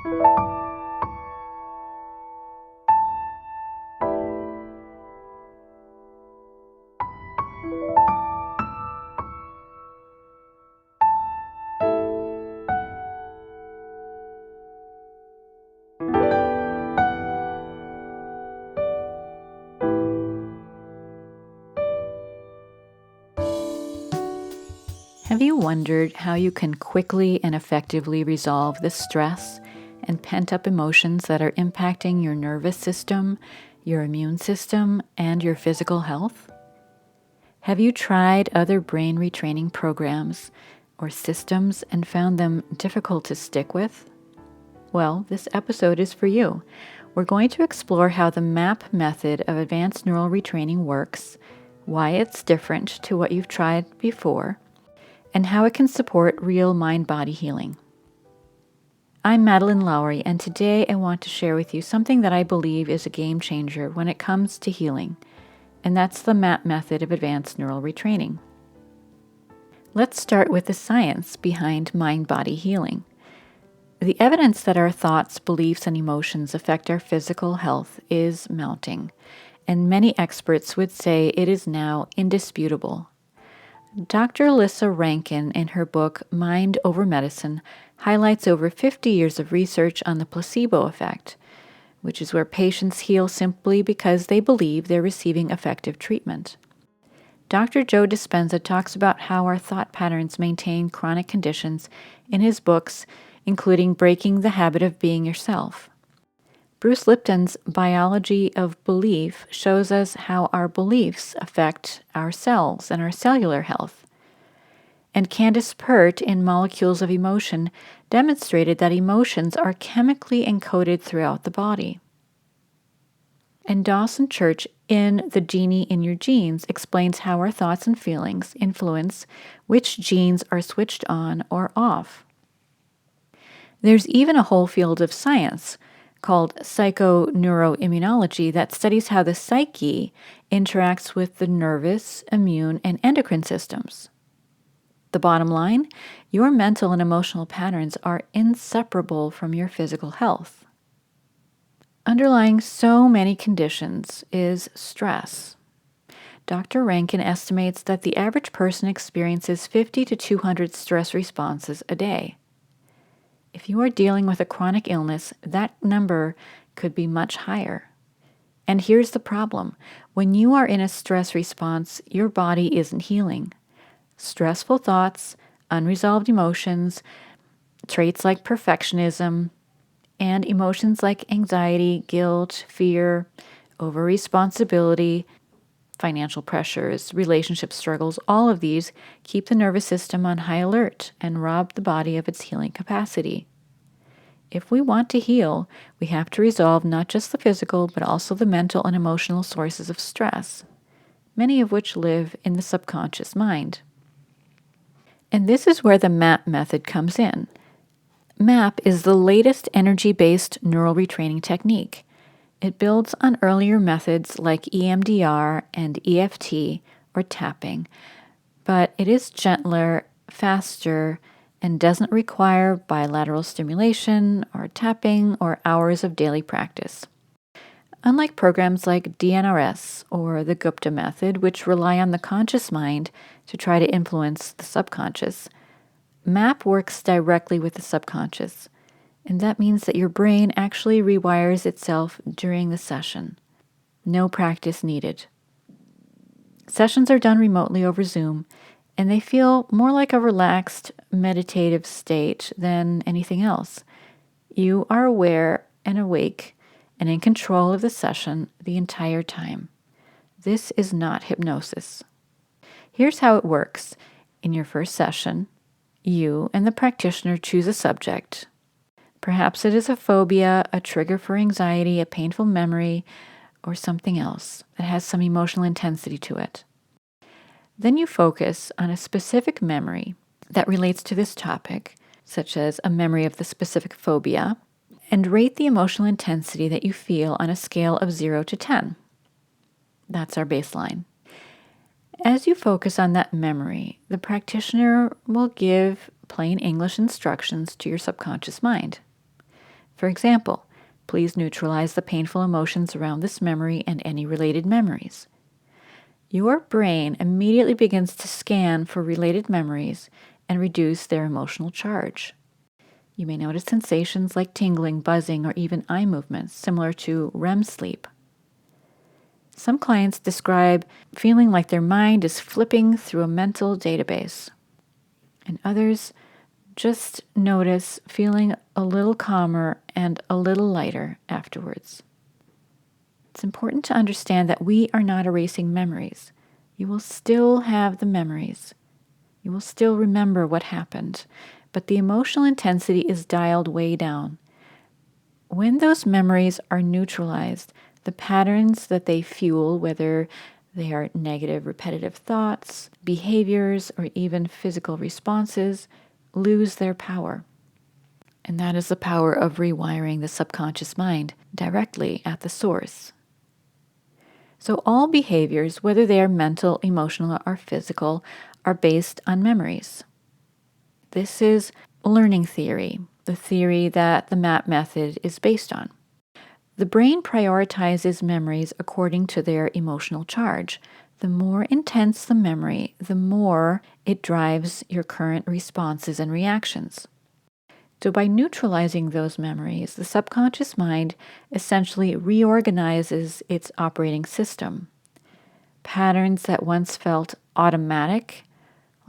Have you wondered how you can quickly and effectively resolve the stress and pent-up emotions that are impacting your nervous system, your immune system, and your physical health? Have you tried other brain retraining programs or systems and found them difficult to stick with? Well, this episode is for you. We're going to explore how the MAP method of advanced neural retraining works, why it's different to what you've tried before, and how it can support real mind-body healing. I'm Madeline Lowry, and today I want to share with you something that I believe is a game changer when it comes to healing, and that's the MAP method of advanced neural retraining. Let's start with the science behind mind-body healing. The evidence that our thoughts, beliefs, and emotions affect our physical health is mounting, and many experts would say it is now indisputable. Dr. Lissa Rankin, in her book Mind Over Medicine, highlights over 50 years of research on the placebo effect, which is where patients heal simply because they believe they're receiving effective treatment. Dr. Joe Dispenza talks about how our thought patterns maintain chronic conditions in his books, including Breaking the Habit of Being Yourself. Bruce Lipton's Biology of Belief shows us how our beliefs affect our cells and our cellular health. And Candace Pert in Molecules of Emotion demonstrated that emotions are chemically encoded throughout the body. And Dawson Church in The Genie in Your Genes explains how our thoughts and feelings influence which genes are switched on or off. There's even a whole field of science called psychoneuroimmunology that studies how the psyche interacts with the nervous, immune, and endocrine systems. The bottom line, your mental and emotional patterns are inseparable from your physical health. Underlying so many conditions is stress. Dr. Rankin estimates that the average person experiences 50 to 200 stress responses a day. If you are dealing with a chronic illness, that number could be much higher. And here's the problem. When you are in a stress response, your body isn't healing. Stressful thoughts, unresolved emotions, traits like perfectionism, and emotions like anxiety, guilt, fear, over-responsibility, financial pressures, relationship struggles, all of these keep the nervous system on high alert and rob the body of its healing capacity. If we want to heal, we have to resolve not just the physical, but also the mental and emotional sources of stress, many of which live in the subconscious mind. And this is where the MAP method comes in. MAP is the latest energy-based neural retraining technique. It builds on earlier methods like EMDR and EFT, or tapping, but it is gentler, faster, and doesn't require bilateral stimulation or tapping or hours of daily practice. Unlike programs like DNRS or the Gupta method, which rely on the conscious mind to try to influence the subconscious, MAP works directly with the subconscious. And that means that your brain actually rewires itself during the session. No practice needed. Sessions are done remotely over Zoom, and they feel more like a relaxed, meditative state than anything else. You are aware and awake and in control of the session the entire time. This is not hypnosis. Here's how it works. In your first session, you and the practitioner choose a subject. Perhaps it is a phobia, a trigger for anxiety, a painful memory, or something else that has some emotional intensity to it. Then you focus on a specific memory that relates to this topic, such as a memory of the specific phobia, and rate the emotional intensity that you feel on a scale of 0 to 10. That's our baseline. As you focus on that memory, the practitioner will give plain English instructions to your subconscious mind. For example, please neutralize the painful emotions around this memory and any related memories. Your brain immediately begins to scan for related memories and reduce their emotional charge. You may notice sensations like tingling, buzzing, or even eye movements, similar to REM sleep. Some clients describe feeling like their mind is flipping through a mental database, and others just notice feeling a little calmer and a little lighter afterwards. It's important to understand that we are not erasing memories. You will still have the memories. You will still remember what happened, but the emotional intensity is dialed way down. When those memories are neutralized, the patterns that they fuel, whether they are negative repetitive thoughts, behaviors, or even physical responses, lose their power. And that is the power of rewiring the subconscious mind directly at the source. So all behaviors, whether they are mental, emotional, or physical, are based on memories. This is learning theory, the theory that the MAP method is based on. The brain prioritizes memories according to their emotional charge. The more intense the memory, the more it drives your current responses and reactions. So by neutralizing those memories, the subconscious mind essentially reorganizes its operating system. Patterns that once felt automatic,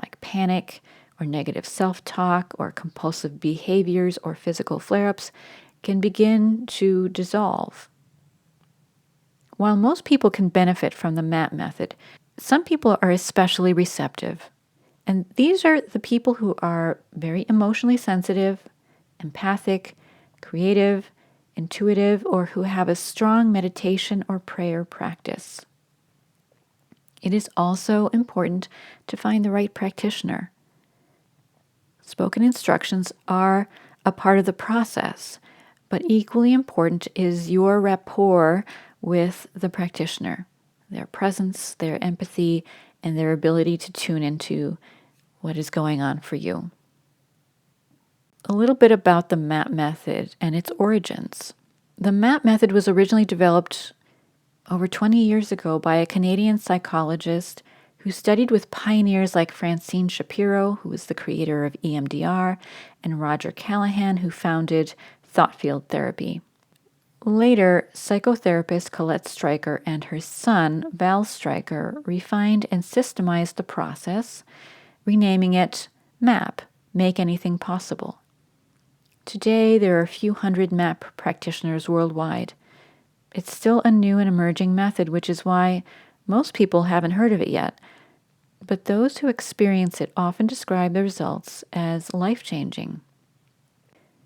like panic or negative self-talk or compulsive behaviors or physical flare-ups, can begin to dissolve. While most people can benefit from the MAP method, some people are especially receptive. And these are the people who are very emotionally sensitive, empathic, creative, intuitive, or who have a strong meditation or prayer practice. It is also important to find the right practitioner. Spoken instructions are a part of the process, but equally important is your rapport with the practitioner, their presence, their empathy, and their ability to tune into what is going on for you. A little bit about the MAP method and its origins. The MAP method was originally developed over 20 years ago by a Canadian psychologist who studied with pioneers like Francine Shapiro, who was the creator of EMDR, and Roger Callahan, who founded thought field therapy. Later, psychotherapist Colette Stryker and her son, Val Stryker, refined and systemized the process, renaming it MAP, Make Anything Possible. Today, there are a few hundred MAP practitioners worldwide. It's still a new and emerging method, which is why most people haven't heard of it yet. But those who experience it often describe the results as life-changing.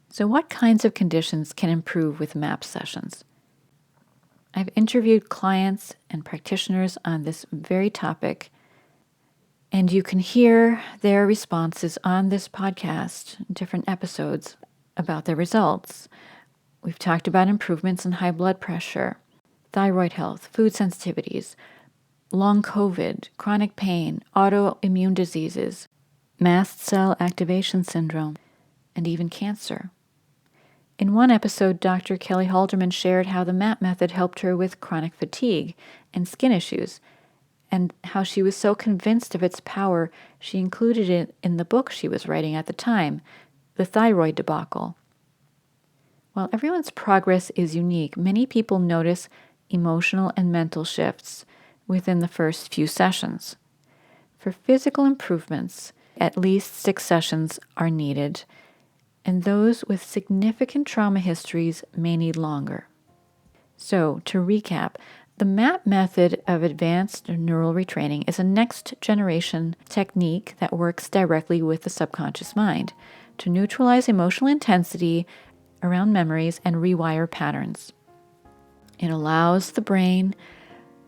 So what kinds of conditions can improve with MAP sessions? I've interviewed clients and practitioners on this very topic, and you can hear their responses on this podcast, different episodes about their results. We've talked about improvements in high blood pressure, thyroid health, food sensitivities, long COVID, chronic pain, autoimmune diseases, mast cell activation syndrome, and even cancer. In one episode, Dr. Kelly Halderman shared how the MAP method helped her with chronic fatigue and skin issues, and how she was so convinced of its power, she included it in the book she was writing at the time, The Thyroid Debacle. While everyone's progress is unique, many people notice emotional and mental shifts within the first few sessions. For physical improvements, at least 6 sessions are needed, and those with significant trauma histories may need longer. So, to recap, the MAP method of advanced neural retraining is a next-generation technique that works directly with the subconscious mind to neutralize emotional intensity around memories and rewire patterns. It allows the brain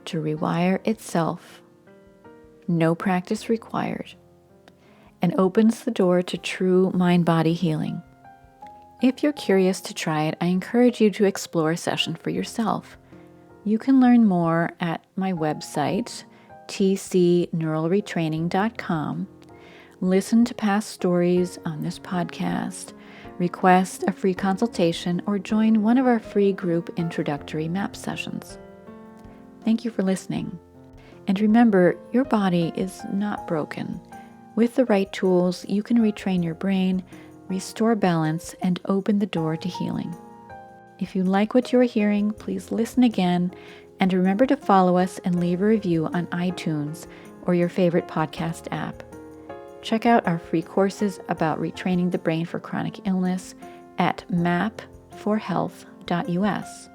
to rewire itself, no practice required, and opens the door to true mind-body healing. If you're curious to try it, I encourage you to explore a session for yourself. You can learn more at my website, tcneuralretraining.com. Listen to past stories on this podcast. Request a free consultation or join one of our free group introductory MAP sessions. Thank you for listening. And remember, your body is not broken. With the right tools, you can retrain your brain, restore balance, and open the door to healing. If you like what you are hearing, please listen again, and remember to follow us and leave a review on iTunes or your favorite podcast app. Check out our free courses about retraining the brain for chronic illness at mapforhealth.us.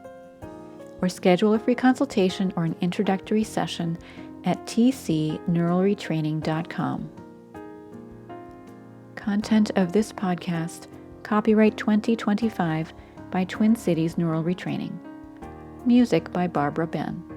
Or schedule a free consultation or an introductory session at tcneuralretraining.com. Content of this podcast, copyright 2025 by Twin Cities Neural Retraining. Music by Barbara Ben.